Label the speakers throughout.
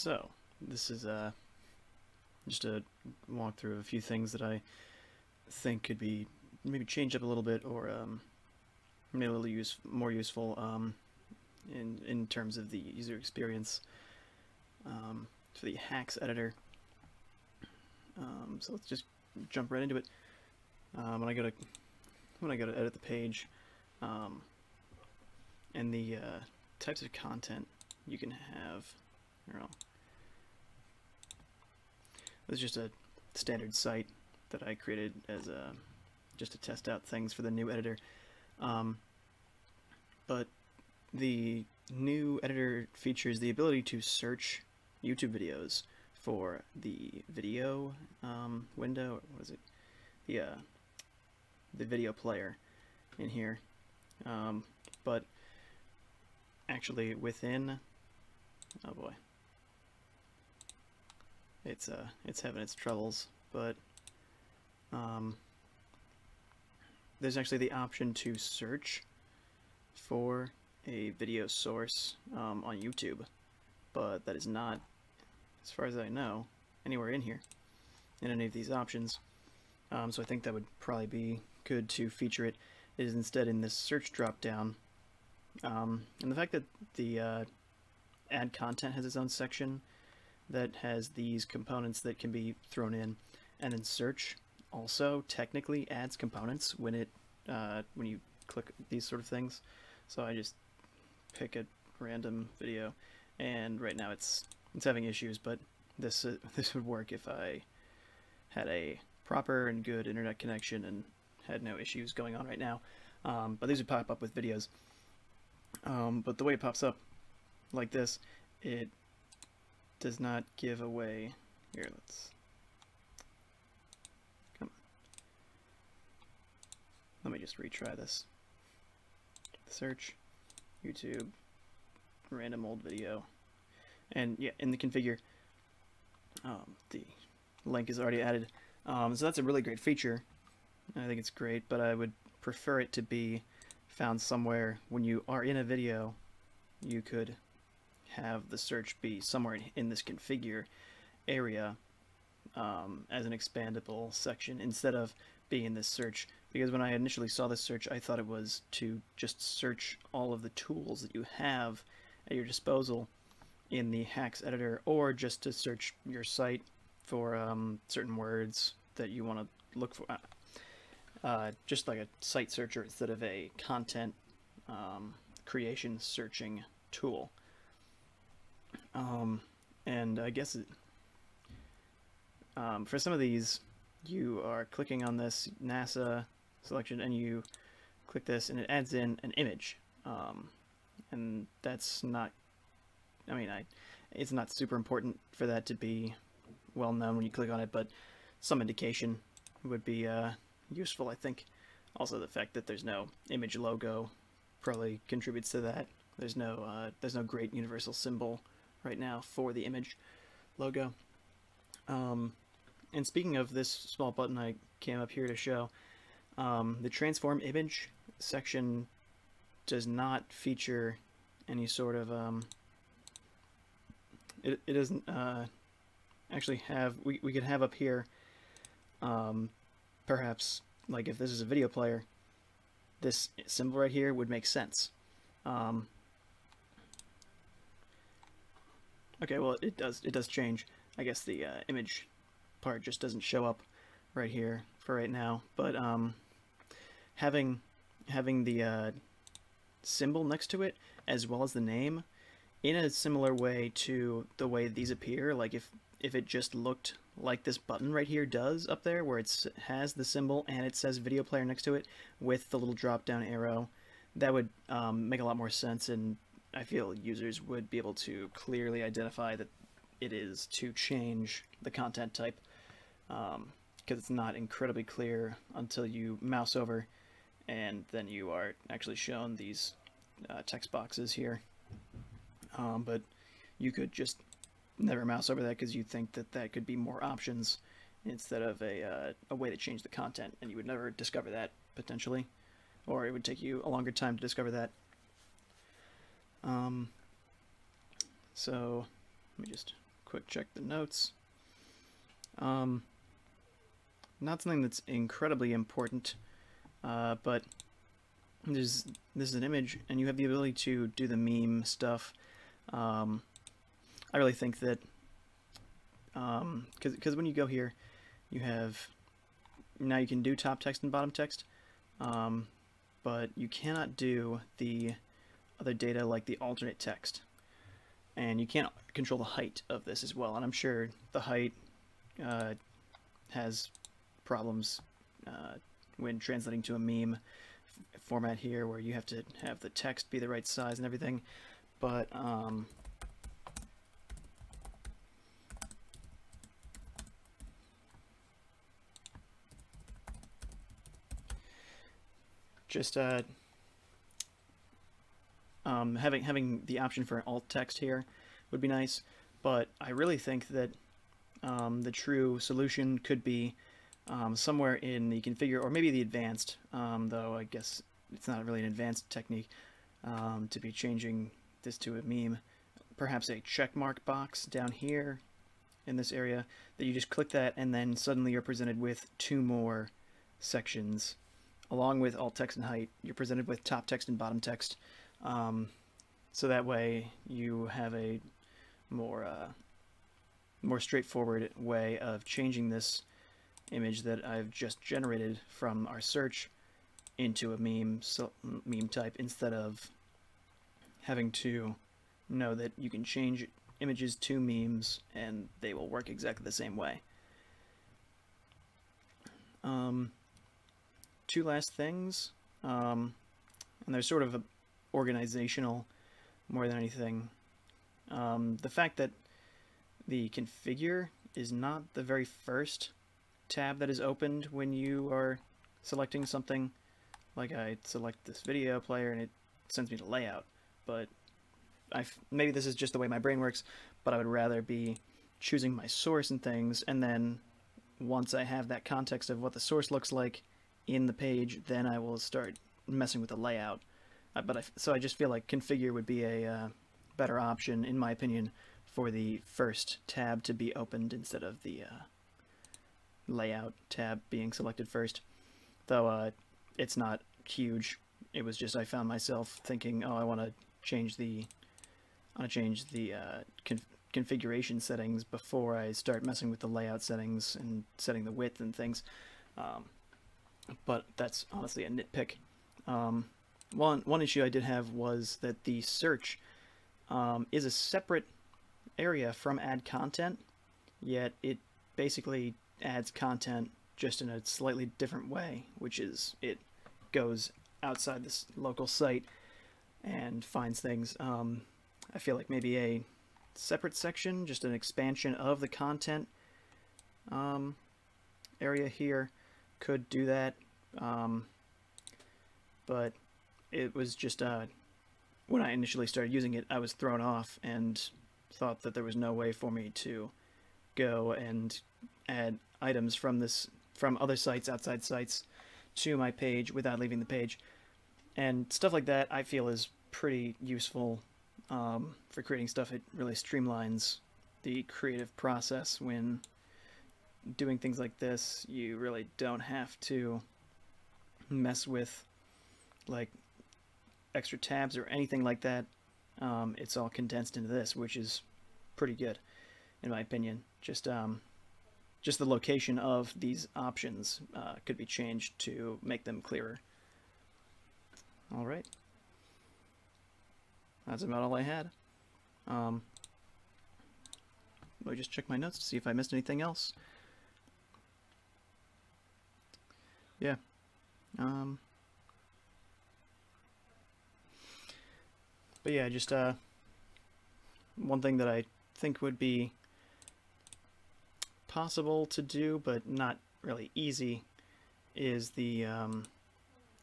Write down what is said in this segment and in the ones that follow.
Speaker 1: So, this is just a walkthrough of a few things that I think could be maybe changed up a little bit, or made a little more useful in terms of the user experience for the HAX editor. So let's just jump right into it. When I go to edit the page, and the types of content you can have. This is just a standard site that I created as just to test out things for the new editor. But the new editor features the ability to search YouTube videos for the video window. What is it? The video player in here. But actually within, oh boy, it's having its troubles, but there's actually the option to search for a video source on YouTube, but that is not, as far as I know, anywhere in here in any of these options. So I think that would probably be good to feature it. It is instead in this search drop down. And the fact that the add content has its own section that has these components that can be thrown in, and then search also technically adds components when it when you click these sort of things. So I just pick a random video, and right now it's having issues, but this would work if I had a proper and good internet connection and had no issues going on right now. But these would pop up with videos. But the way it pops up like this, it does not give away. Here, let's come on. Let me just retry this. Search YouTube random old video, and yeah, in the configure, the link is already added. So that's a really great feature. I think it's great, but I would prefer it to be found somewhere when you are in a video. You could have the search be somewhere in this configure area as an expandable section instead of being in this search, because when I initially saw this search, I thought it was to just search all of the tools that you have at your disposal in the HAX editor, or just to search your site for certain words that you want to look for. Just like a site searcher instead of a content creation searching tool. And I guess for some of these, you are clicking on this NASA selection, and you click this, and it adds in an image. And that's not, I mean, it's not super important for that to be well known when you click on it, but some indication would be useful, I think. Also, the fact that there's no image logo probably contributes to that. There's no great universal symbol right now for the image logo. And speaking of this small button I came up here to show, the transform image section does not feature any sort of it doesn't actually have, we could have up here perhaps, like if this is a video player, this symbol right here would make sense. Okay, well, it does change. I guess the image part just doesn't show up right here for right now, but having the symbol next to it as well as the name, in a similar way to the way these appear, like if it just looked like this button right here does up there, where it has the symbol and it says video player next to it with the little drop down arrow, that would make a lot more sense, and I feel users would be able to clearly identify that it is to change the content type, because it's not incredibly clear until you mouse over, and then you are actually shown these text boxes here. But you could just never mouse over that because you think that that could be more options instead of a way to change the content, and you would never discover that potentially, or it would take you a longer time to discover that. So let me just quick check the notes. Not something that's incredibly important, but this is an image, and you have the ability to do the meme stuff. I really think that because when you go here, you have now you can do top text and bottom text, but you cannot do the other data like the alternate text, and you can't control the height of this as well. And I'm sure the height has problems when translating to a meme format here, where you have to have the text be the right size and everything. But just having the option for alt text here would be nice. But I really think that the true solution could be somewhere in the configure, or maybe the advanced, though I guess it's not really an advanced technique to be changing this to a meme. Perhaps a check mark box down here in this area that you just click that, and then suddenly you're presented with two more sections. Along with alt text and height, you're presented with top text and bottom text. So that way you have a more straightforward way of changing this image that I've just generated from our search into a meme type, instead of having to know that you can change images to memes and they will work exactly the same way. Two last things, and they're sort of organizational more than anything. The fact that the configure is not the very first tab that is opened when you are selecting something. Like, I select this video player and it sends me to layout, but maybe this is just the way my brain works, but I would rather be choosing my source and things, and then once I have that context of what the source looks like in the page, then I will start messing with the layout. So I just feel like configure would be a better option, in my opinion, for the first tab to be opened instead of the layout tab being selected first. Though it's not huge. It was just I found myself thinking, oh, I want to change the configuration settings before I start messing with the layout settings and setting the width and things. But that's honestly a nitpick. One issue I did have was that the search is a separate area from add content, yet it basically adds content just in a slightly different way, which is it goes outside this local site and finds things. I feel like maybe a separate section, just an expansion of the content area here could do that, but it was just when I initially started using it, I was thrown off and thought that there was no way for me to go and add items from other sites, outside sites, to my page without leaving the page. And stuff like that I feel is pretty useful for creating stuff. It really streamlines the creative process when doing things like this. You really don't have to mess with like extra tabs or anything like that. It's all condensed into this, which is pretty good in my opinion. Just the location of these options could be changed to make them clearer. All right, that's about all I had. Let me just check my notes to see if I missed anything else. Yeah. But yeah, just one thing that I think would be possible to do, but not really easy, is the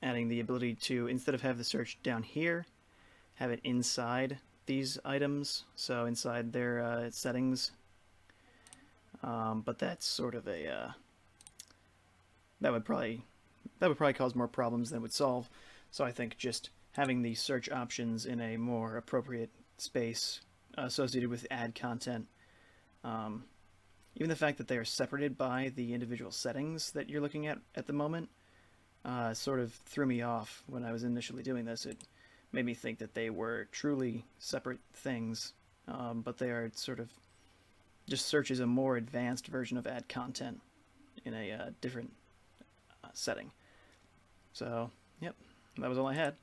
Speaker 1: adding the ability to, instead of have the search down here, have it inside these items, so inside their settings. But that's sort of a that would probably cause more problems than it would solve. So I think just having the search options in a more appropriate space associated with add content Even the fact that they are separated by the individual settings that you're looking at the moment sort of threw me off when I was initially doing this. It made me think that they were truly separate things, but they are sort of just search is a more advanced version of add content in a different setting. So, yep, that was all I had.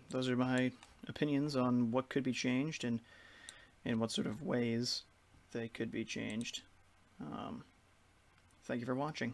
Speaker 1: Those are my opinions on what could be changed and in what sort of ways they could be changed. Thank you for watching.